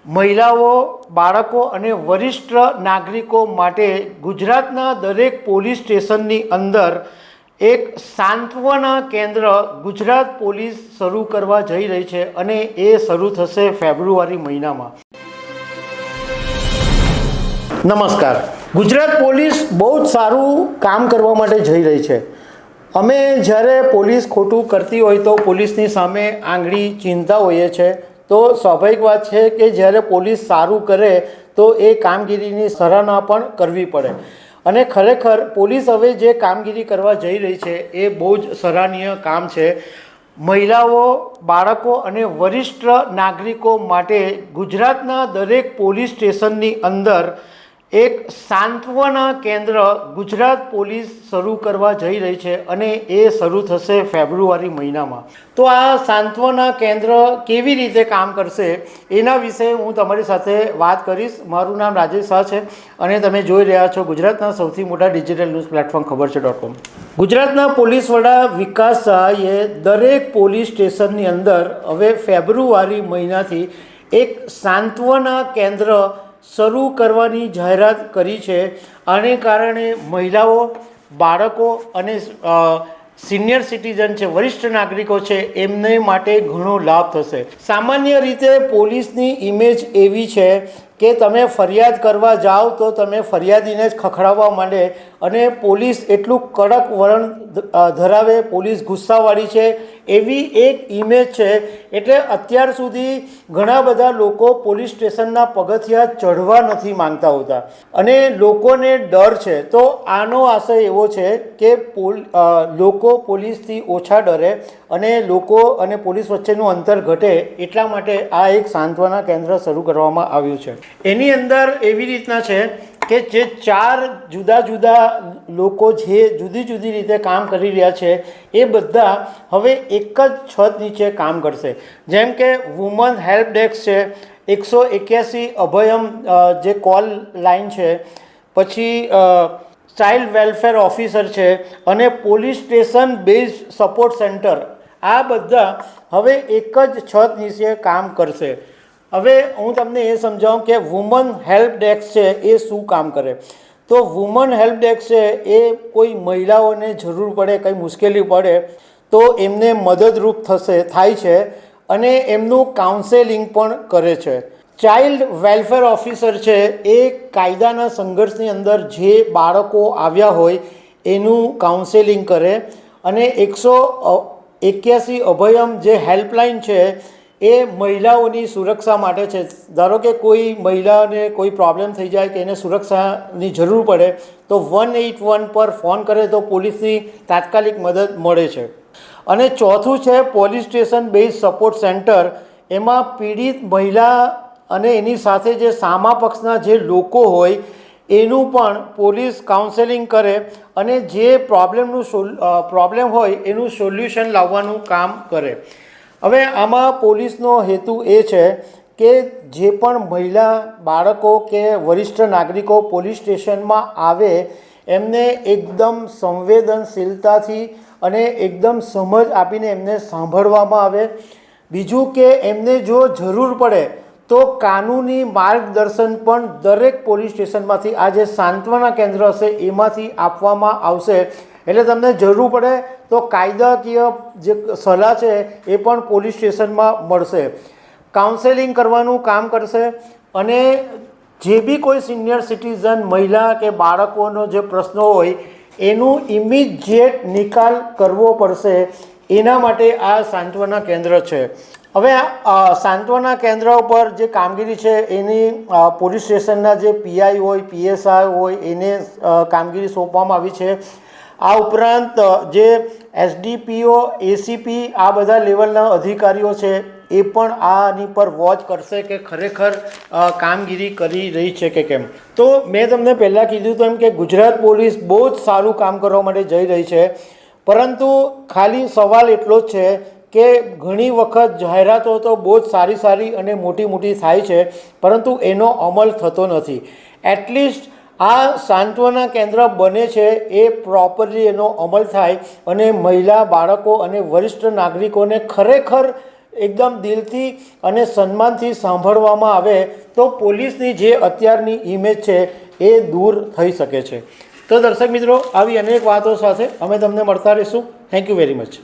મહિલાઓ, બાળકો અને વરિષ્ઠ નાગરિકો માટે ગુજરાતના દરેક પોલીસ સ્ટેશનની અંદર એક સાંત્વના કેન્દ્ર ગુજરાત પોલીસ શરૂ કરવા જઈ રહી છે અને એ શરૂ થશે ફેબ્રુઆરી મહિનામાં. નમસ્કાર. ગુજરાત પોલીસ બહુ જ સારું કામ કરવા માટે જઈ રહી છે. અમે જ્યારે પોલીસ ખોટું કરતી હોય તો પોલીસની સામે આંગળી ચીંધતા હોઈએ છીએ, તો સ્વાભાવિક વાત છે કે જ્યારે પોલીસ સારું કરે તો એ કામગીરીની સરાહના પણ કરવી પડે. અને ખરેખર પોલીસ હવે જે કામગીરી કરવા જઈ રહી છે એ બહુ જ સરાહનીય કામ છે. મહિલાઓ, બાળકો અને વરિષ્ઠ નાગરિકો માટે ગુજરાતના દરેક પોલીસ સ્ટેશનની અંદર એક સાંત્વના કેન્દ્ર ગુજરાત પોલીસ શરૂ કરવા જઈ રહી છે અને એ શરૂ થશે ફેબ્રુઆરી મહિનામાં. તો આ સાંત્વના કેન્દ્ર કેવી રીતે કામ કરશે એના વિશે હું તમારી સાથે વાત કરીશ. મારું નામ રાજેશ શાહ છે અને તમે જોઈ રહ્યા છો ગુજરાતના સૌથી મોટા ડિજિટલ ન્યૂઝ પ્લેટફોર્મ ખબર છે .com. ગુજરાતના પોલીસ વડા વિકાસ સહાયે દરેક પોલીસ સ્ટેશનની અંદર હવે ફેબ્રુઆરી મહિનાથી એક સાંત્વના કેન્દ્ર શરૂ કરવાની જાહેરાત કરી છે. આને કારણે મહિલાઓ, બાળકો અને સિનિયર સિટીઝન છે, વરિષ્ઠ નાગરિકો છે, એમને માટે ઘણો લાભ થશે. સામાન્ય રીતે પોલીસની ઇમેજ એવી છે કે તમે ફરિયાદ કરવા જાઓ તો તમે ફરિયાદીને જ ખખડાવવા માંડે અને પોલીસ એટલું કડક વલણ ધરાવે, પોલીસ ગુસ્સાવાળી છે એવી એક ઇમેજ છે. એટલે અત્યાર સુધી ઘણા બધા લોકો પોલીસ સ્ટેશનના પગથિયા ચઢવા નથી માંગતા હોતા અને લોકોને ડર છે. તો આનો આશય એવો છે કે લોકો પોલીસથી ઓછા ડરે અને લોકો અને પોલીસ વચ્ચેનું અંતર ઘટે, એટલા માટે આ એક સાંત્વના કેન્દ્ર શરૂ કરવામાં આવ્યું છે. એની અંદર એવી રીતના છે કે જે 4 જુદા જુદા લોકો જે જુદી જુદી રીતે કામ કરી રહ્યા છે એ બધા હવે એક જ છત નીચે કામ કરશે. જેમ કે વુમન હેલ્પ ડેસ્ક છે, 181 અભયમ જે કોલ લાઇન છે, પછી ચાઇલ્ડ વેલફેર ઓફિસર છે અને police station base support centre, આ બધા હવે એક જ છત નીચે કામ કરશે. હવે હું તમને એ સમજાવું કે વુમન હેલ્પ ડેસ્ક છે એ શું કામ કરે. તો વુમન હેલ્પ ડેસ્ક છે એ કોઈ મહિલાઓને જરૂર પડે, કંઈ મુશ્કેલી પડે તો એમને મદદરૂપ થાય છે અને એમનું કાઉન્સેલિંગ પણ કરે છે. ચાઇલ્ડ વેલફેર ઓફિસર છે એ કાયદાના સંઘર્ષની અંદર જે બાળકો આવ્યા હોય એનું કાઉન્સેલિંગ કરે અને 181 અભયમ જે હેલ્પલાઇન છે એ મહિલાઓની સુરક્ષા માટે છે. ધારો કે કોઈ મહિલાને કોઈ પ્રોબ્લેમ થઈ જાય કે એને સુરક્ષાની જરૂર પડે તો 181 પર ફોન કરે તો પોલીસની તાત્કાલિક મદદ મળે છે. અને ચોથું છે police station base support centre. એમાં પીડિત મહિલા અને એની સાથે જે સામા પક્ષના જે લોકો હોય એનું પણ પોલીસ કાઉન્સેલિંગ કરે અને જે પ્રોબ્લેમ હોય એનું સોલ્યુશન લાવવાનું કામ કરે. હવે આમાં પોલીસનો હેતુ એ છે કે જે પણ મહિલા, બાળકો કે વરિષ્ઠ નાગરિકો પોલીસ સ્ટેશનમાં આવે એમને એકદમ સંવેદનશીલતાથી અને એકદમ સમજ આપીને એમને સાંભળવામાં આવે. બીજું કે એમને જો જરૂર પડે તો કાનૂની માર્ગદર્શન પણ દરેક પોલીસ સ્ટેશનમાંથી આ જે સાંત્વના કેન્દ્ર હશે એમાંથી આપવામાં આવશે. એટલે તમને જરૂર પડે તો કાયદાકીય જે સલાહ છે એ પણ પોલીસ સ્ટેશનમાં મળશે. કાઉન્સેલિંગ કરવાનું કામ કરશે અને જે બી કોઈ સિનિયર સિટીઝન, મહિલા કે બાળકોનો જે પ્રશ્નો હોય એનું ઇમિડિયેટ નિકાલ કરવો પડશે. એના માટે આ સાંત્વના કેન્દ્ર છે. હવે સાંત્વના કેન્દ્ર ઉપર જે કામગીરી છે એની પોલીસ સ્ટેશનના જે પીઆઈ હોય, પીએસઆઈ હોય એને કામગીરી સોંપવામાં આવી છે. આ ઉપરાંત જે એસડીપીઓ, એસીપી આ બધા લેવલના અધિકારીઓ છે એ પણ આની પર વોચ કરશે કે ખરેખર કામગીરી કરી રહી છે કે કેમ. તો મેં તમને પહેલાં કીધું તેમ કે ગુજરાત પોલીસ બહુ જ સારું કામ કરવા માટે જઈ રહી છે, પરંતુ ખાલી સવાલ એટલો જ છે કે ઘણી વખત જાહેરાતો તો બહુ જ સારી અને મોટી થાય છે, પરંતુ એનો અમલ થતો નથી. એટલીસ્ટ આ સાંત્વના કેન્દ્ર બને છે એ પ્રોપરલી એનો અમલ થાય અને મહિલા, બાળકો અને વરિષ્ઠ નાગરિકોને ખરેખર એકદમ દિલથી અને સન્માનથી સાંભળવામાં આવે તો પોલીસની જે અત્યારની ઇમેજ છે એ દૂર થઈ શકે છે. તો દર્શક મિત્રો, આવી અનેક વાતો સાથે અમે તમને મળતા રહીશું. Thank you very much.